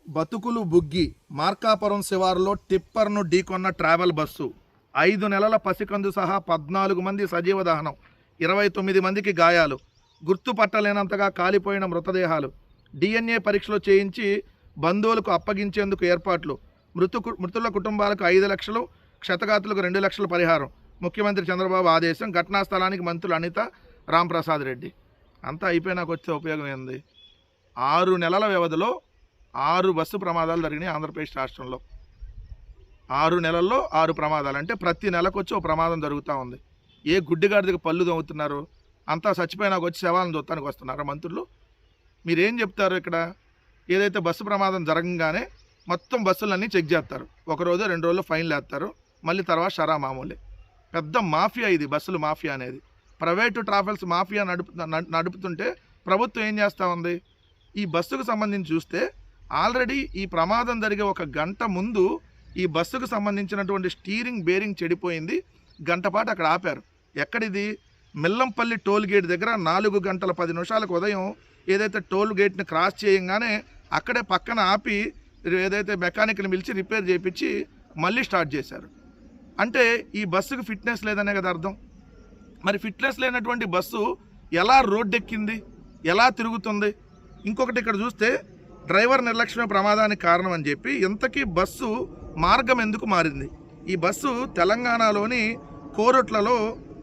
బతుకులు బుగ్గి మార్కాపురం శివారులో టిప్పర్ను ఢీకొన్న travel bus 5 నెలల పసికందు సహా 14 మంది సజీవ దహనం, 29 మందికి గాయాలు, గుర్తుపట్టలేనంతగా కాలిపోయిన మృతదేహాలు, DNA పరీక్షలు చేయించి బంధువులకు అప్పగించేందుకు ఏర్పాట్లు, మృతుల కుటుంబాలకు 5 లక్షలు, క్షతగాతులకు 2 లక్షల పరిహారం, ముఖ్యమంత్రి చంద్రబాబు ఆదేశం. ఘటనా స్థలానికి మంత్రులు అనిత, రాంప్రసాద్ రెడ్డి. అంతా అయిపోయినాక వచ్చే ఉపయోగం ఏంది? 6 నెలల వ్యవధిలో 6 బస్సు ప్రమాదాలు జరిగినాయి ఆంధ్రప్రదేశ్ రాష్ట్రంలో. 6 నెలల్లో 6 ప్రమాదాలు అంటే ప్రతి నెలకు వచ్చి ఒక ప్రమాదం జరుగుతూ ఉంది. ఏ గుడ్డిగాడికి పళ్ళు దొంగతున్నారు? అంతా చచ్చిపోయినాక వచ్చి శవాలను దొత్తానికి వస్తున్నారా మంత్రులు? మీరేం చెప్తారు ఇక్కడ? ఏదైతే బస్సు ప్రమాదం జరగంగానే మొత్తం బస్సులన్నీ చెక్ చేస్తారు, 1 రోజు 2 రోజులు ఫైన్లు వేస్తారు, మళ్ళీ తర్వాత షరా మామూలే. పెద్ద మాఫియా ఇది, బస్సులు మాఫియా అనేది. ప్రైవేటు ట్రావెల్స్ మాఫియా నడుపుతుంటే ప్రభుత్వం ఏం చేస్తూ ఉంది? ఈ బస్సుకు సంబంధించి చూస్తే ఆల్రెడీ ఈ ప్రమాదం జరిగే 1 గంట ముందు ఈ బస్సుకు సంబంధించినటువంటి స్టీరింగ్ బేరింగ్ చెడిపోయింది. గంట పాటు అక్కడ ఆపారు. ఎక్కడిది? మిల్లంపల్లి టోల్ గేట్ దగ్గర 4 గంటల 10 నిమిషాలకు ఉదయం ఏదైతే టోల్ గేట్ని క్రాస్ చేయంగానే అక్కడే పక్కన ఆపి ఏదైతే మెకానిక్ని పిలిచి రిపేర్ చేయించి మళ్ళీ స్టార్ట్ చేశారు. అంటే ఈ బస్సుకు ఫిట్నెస్ లేదనే కదా అర్థం. మరి ఫిట్నెస్ లేనటువంటి బస్సు ఎలా రోడ్డెక్కింది, ఎలా తిరుగుతుంది? ఇంకొకటి ఇక్కడ చూస్తే డ్రైవర్ నిర్లక్ష్యమే ప్రమాదానికి కారణం అని చెప్పి ఇంతకీ బస్సు మార్గం ఎందుకు మారింది? ఈ బస్సు తెలంగాణలోని కోరుట్లలో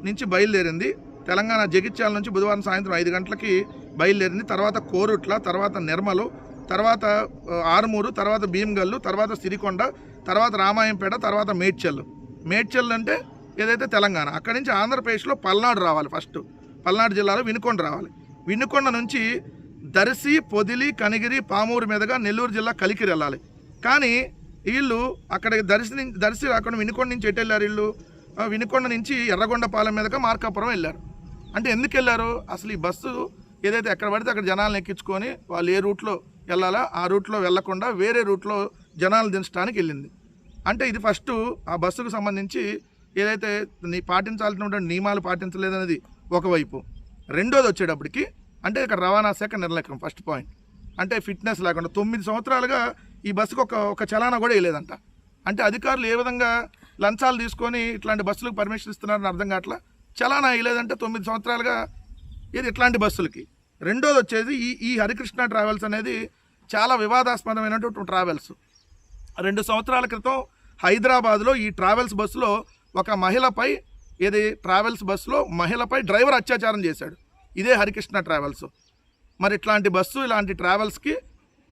నుంచి బయలుదేరింది. తెలంగాణ జగిత్యాల నుంచి బుధవారం సాయంత్రం 5 గంటలకి బయలుదేరింది. తర్వాత కోరుట్ల, తర్వాత నిర్మలు, తర్వాత ఆరుమూరు, తర్వాత భీమ్గల్లు, తర్వాత సిరికొండ, తర్వాత రామాయంపేట, తర్వాత మేడ్చల్ అంటే ఏదైతే తెలంగాణ. అక్కడి నుంచి ఆంధ్రప్రదేశ్లో పల్నాడు రావాలి. ఫస్ట్ పల్నాడు జిల్లాలో వినుకొండ రావాలి. వినుకొండ నుంచి దర్శి, పొదిలి, కనిగిరి, పామూరు మీదుగా నెల్లూరు జిల్లా కలికిరి వెళ్ళాలి. కానీ వీళ్ళు అక్కడ దర్శి రాకుండా వినుకొండ నుంచి ఎటు వెళ్ళారు? వీళ్ళు వినుకొండ నుంచి ఎర్రగొండపాలెం మీదుగా మార్కాపురం వెళ్ళారు. అంటే ఎందుకు వెళ్ళారు? అసలు ఈ బస్సు ఏదైతే ఎక్కడ పడితే అక్కడ జనాలను ఎక్కించుకొని వాళ్ళు ఏ రూట్లో వెళ్ళాలా ఆ రూట్లో వెళ్లకుండా వేరే రూట్లో జనాలు దించడానికి వెళ్ళింది. అంటే ఇది ఫస్ట్ ఆ బస్సుకు సంబంధించి ఏదైతే పాటించాల్సినటువంటి నియమాలు పాటించలేదనేది ఒకవైపు. రెండోది వచ్చేటప్పటికి అంటే ఇక్కడ రవాణా శాఖ నిర్లక్ష్యం. ఫస్ట్ పాయింట్ అంటే ఫిట్నెస్ లేకుండా 9 సంవత్సరాలుగా ఈ బస్సుకు ఒక చలానా కూడా వేయలేదంట. అంటే అధికారులు ఏ విధంగా లంచాలు తీసుకొని ఇట్లాంటి బస్సులకు పర్మిషన్ ఇస్తున్నారని అర్థం కావట్లా. చలానా వేయలేదంటే 9 సంవత్సరాలుగా ఇది ఇట్లాంటి బస్సులకి. రెండోది వచ్చేది ఈ హరికృష్ణ ట్రావెల్స్ అనేది చాలా వివాదాస్పదమైనటువంటి ట్రావెల్స్. 2 సంవత్సరాల క్రితం హైదరాబాద్లో ఈ ట్రావెల్స్ బస్సులో ఒక మహిళపై ట్రావెల్స్ బస్సులో మహిళపై డ్రైవర్ అత్యాచారం చేశాడు. ఇదే హరికృష్ణ ట్రావెల్స్. మరి ఇట్లాంటి బస్సు ఇలాంటి ట్రావెల్స్కి